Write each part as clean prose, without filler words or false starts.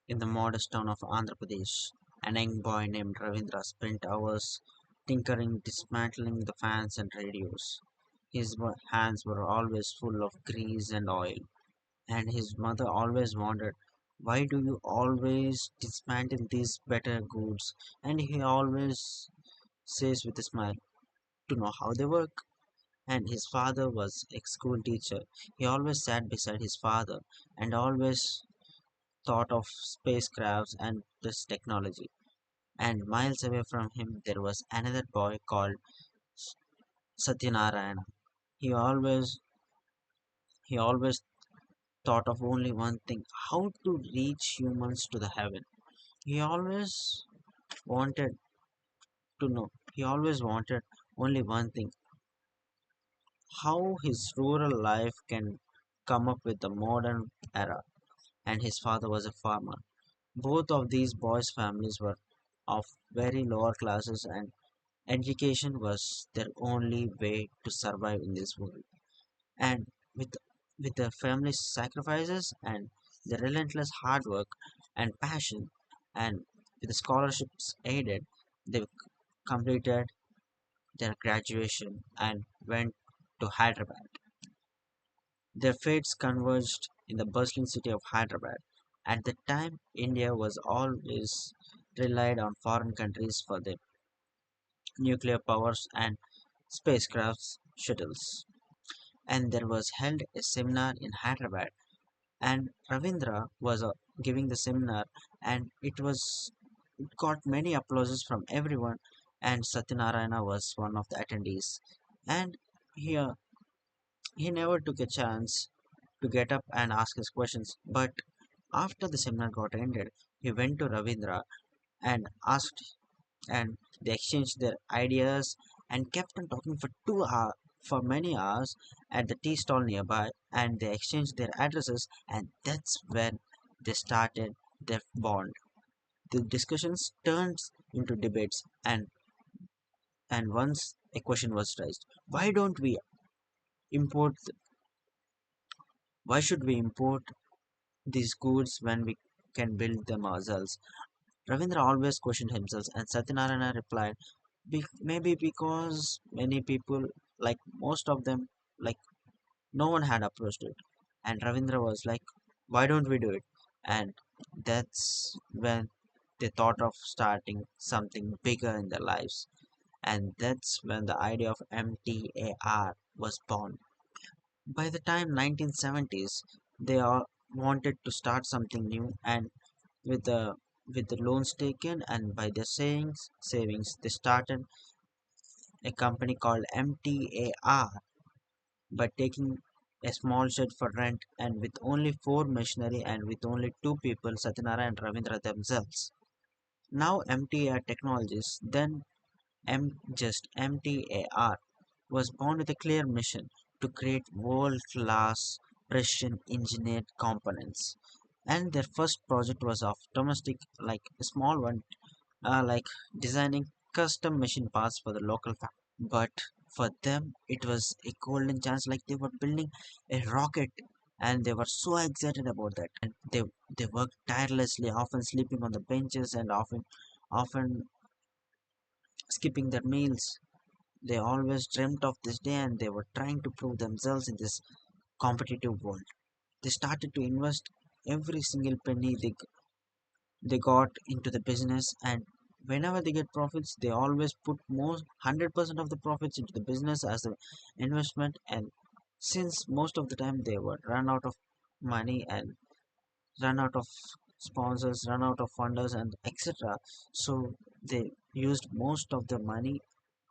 In the modest town of Andhra Pradesh, an young boy named Ravindra spent hours tinkering, dismantling the fans and radios. His hands were always full of grease and oil, and his mother always wondered, "Why do you always dismantle these better goods?" And he always says with a smile, "To know how they work." And his father was a school teacher. He always sat beside his father and always thought of spacecrafts and this technology. And miles away from him, there was another boy called Satyanarayana. He always he always thought of only one thing: how to reach humans to the heaven. He always wanted to know. He always wanted only one thing: how his rural life can come up with the modern era. And his father was a farmer. Both of these boys' families were of very lower classes, and education was their only way to survive in this world. And with the family's sacrifices and the relentless hard work and passion, and with the scholarships aided, they completed their graduation and went to Hyderabad. Their fates converged in the bustling city of Hyderabad. At the time, India was always relied on foreign countries for their nuclear powers and spacecraft shuttles. And there was held a seminar in Hyderabad, and Ravindra was giving the seminar, and it got many applauses from everyone, and Satyanarayana was one of the attendees. And here he never took a chance to get up and ask his questions, but after the seminar got ended, he went to Ravindra and asked, and they exchanged their ideas and kept on talking for 2 hours, for many hours at the tea stall nearby, and they exchanged their addresses, and that's when they started their bond. The discussions turned into debates, and once a question was raised: why don't we import? Why should we import these goods when we can build them ourselves? Ravindra always questioned himself, and Satyanarayana replied, maybe because many people, like most of them, like no one had approached it. And Ravindra was like, why don't we do it? And that's when they thought of starting something bigger in their lives. And that's when the idea of MTAR was born. By the time 1970s, they all wanted to start something new, and with the loans taken and by their savings, they started a company called MTAR by taking a small shed for rent, and with only four machinery and with only two people, Satyanarayana and Ravindra themselves. Now MTAR Technologies, then just MTAR, was born with a clear mission to create world-class precision engineered components. And their first project was of domestic, like a small one, like designing custom machine parts for the local factory. But for them, it was a golden chance, like they were building a rocket, and they were so excited about that. And they worked tirelessly, often sleeping on the benches and often skipping their meals. They always dreamt of this day, and they were trying to prove themselves in this competitive world. They started to invest every single penny they got into the business, and whenever they get profits, they always put more 100% of the profits into the business as an investment. And since most of the time they would run out of money and run out of sponsors, run out of funders, and etc., so they used most of the money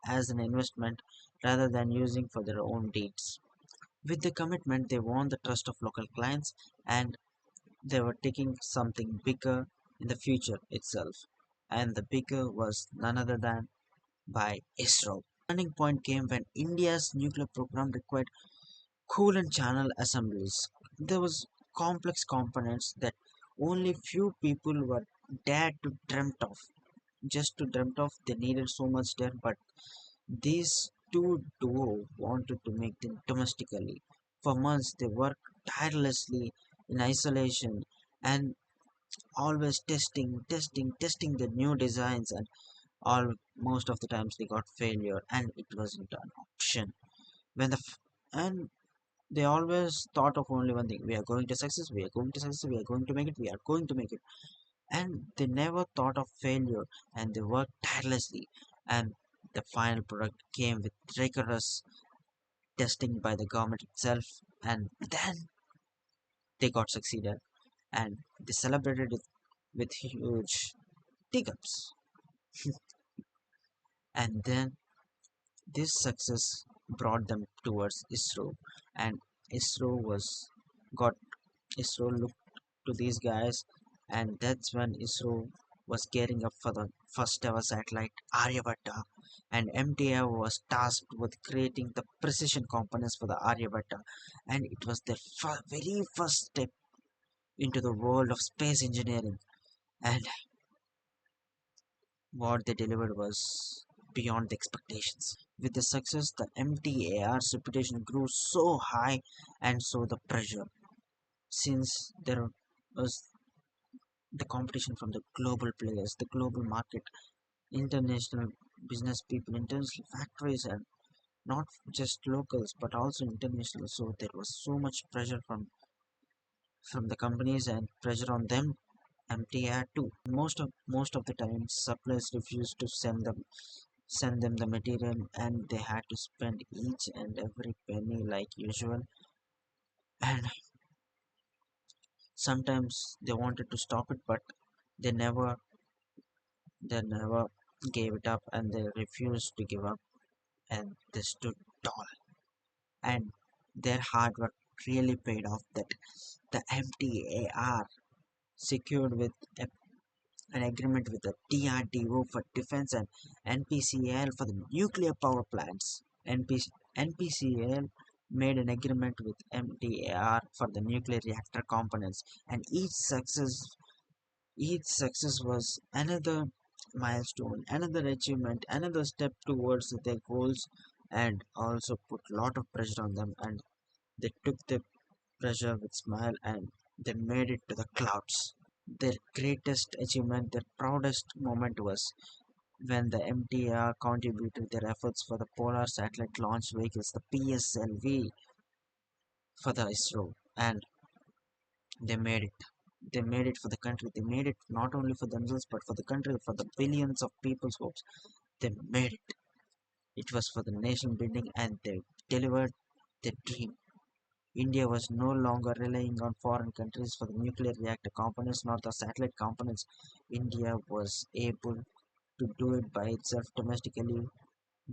as an investment rather than using for their own deeds. With the commitment, they won the trust of local clients, and they were taking something bigger in the future itself. And the bigger was none other than by ISRO. Turning point came when India's nuclear program required coolant channel assemblies. There was complex components that only few people were dared to dreamt of. Just to dreamt of, they needed so much dare, but these two duo wanted to make them domestically. For months they worked tirelessly in isolation, and always testing the new designs, and all most of the times they got failure, and it wasn't an option. When and they always thought of only one thing: we are going to success, we are going to success, we are going to make it, we are going to make it. And they never thought of failure, and they worked tirelessly, and the final product came with rigorous testing by the government itself, and then they got succeeded, and they celebrated it with huge teacups. And then this success brought them towards ISRO, and ISRO was got ISRO looked to these guys, and that's when ISRO was gearing up for the first ever satellite Aryabhatta, and MTAR was tasked with creating the precision components for the Aryabhatta, and it was their very first step into the world of space engineering, and what they delivered was beyond the expectations. With the success, the MTAR's reputation grew so high, and so the pressure, since there was the competition from the global players, the global market, international business people, international factories, and not just locals but also international. So there was so much pressure from the companies and pressure on them, MTR too. Most of the time, suppliers refused to send them the material, and they had to spend each and every penny like usual. And sometimes they wanted to stop it, but they never they never gave it up, and they refused to give up, and they stood tall, and their hard work really paid off. That the MTAR secured with an agreement with the DRDO for defense, and NPCL for the nuclear power plants. NPCL made an agreement with MTAR for the nuclear reactor components, and each success was another milestone, another achievement, another step towards their goals, and also put a lot of pressure on them. And they took the pressure with smile, and they made it to the clouds. Their greatest achievement, their proudest moment was when the MTR contributed their efforts for the Polar Satellite Launch Vehicles, the PSLV, for the ISRO, and they made it. They made it for the country. They made it not only for themselves but for the country, for the billions of people's hopes. They made it. It was for the nation building, and they delivered their dream. India was no longer relying on foreign countries for the nuclear reactor components nor the satellite components. India was able to do it by itself domestically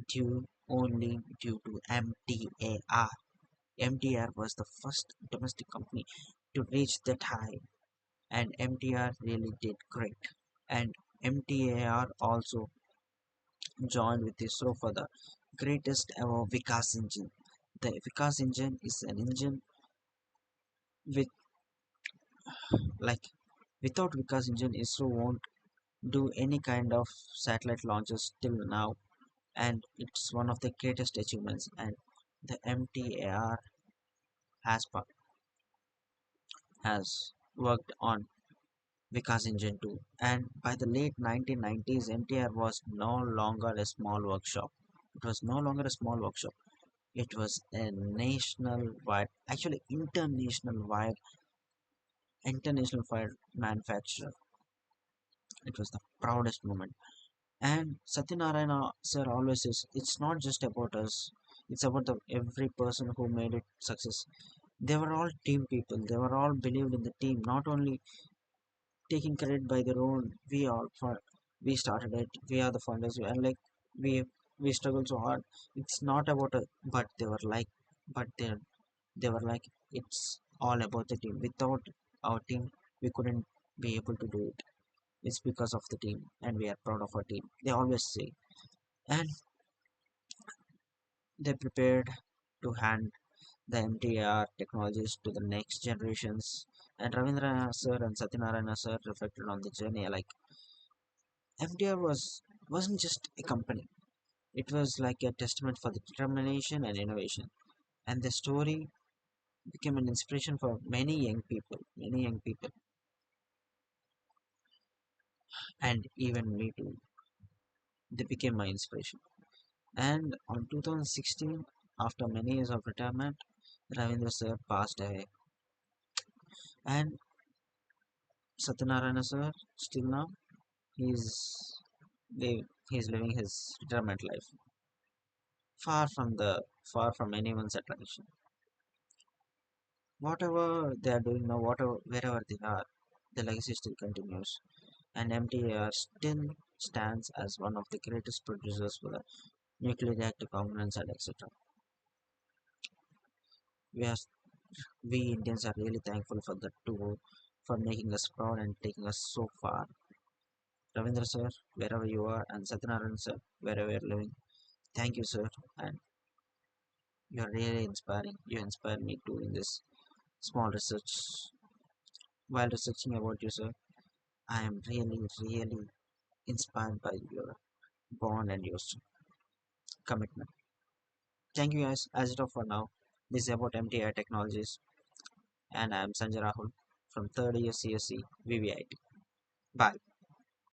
due to MTAR. MTR was the first domestic company to reach that high, and MTR really did great. And MTAR also joined with ISRO for the greatest ever Vikas engine. The Vikas engine is an engine with, like, without Vikas engine, ISRO won't do any kind of satellite launches till now, and it's one of the greatest achievements. And the MTAR has has worked on Vikas engine too. And by the late 1990s, MTR was no longer a small workshop. It was no longer a small workshop. It was a national-wide, actually international-wide manufacturer. It was the proudest moment. And Satyanarayana sir always says, it's not just about us, it's about every person who made it success. They were all team people, they were all believed in the team, not only taking credit by their own. We started it, we are the founders, and like we we struggled so hard. It's not about a, but but they were like, it's all about the team. Without our team, we couldn't be able to do it. It's because of the team, and we are proud of our team, they always say. And they prepared to hand the MTR technologies to the next generations. And Ravindra sir and Satyanarayana sir reflected on the journey like MTR wasn't just a company. It was like a testament for the determination and innovation. And the story became an inspiration for many young people. Many young people. and even me too. They became my inspiration. And on 2016, after many years of retirement, Ravindra sir passed away. And Satyanarayana sir, still now, he's he's living his retirement life, far from anyone's attraction. Whatever they are doing now, whatever wherever they are, the legacy still continues, and MTAR still stands as one of the greatest producers for the nuclear reactor components and etc. We are we Indians are really thankful for the tour, for making us proud and taking us so far. Ravindra sir, wherever you are, and Satyanarayan sir, wherever you're living, thank you sir, and you're really inspiring. You inspire me too in this small research. While researching about you sir, I am really inspired by your bond and your commitment. Thank you guys. As it of for now, this is about MTI Technologies, and I am Sanjay Rahul from third year CSC VVIT. Bye.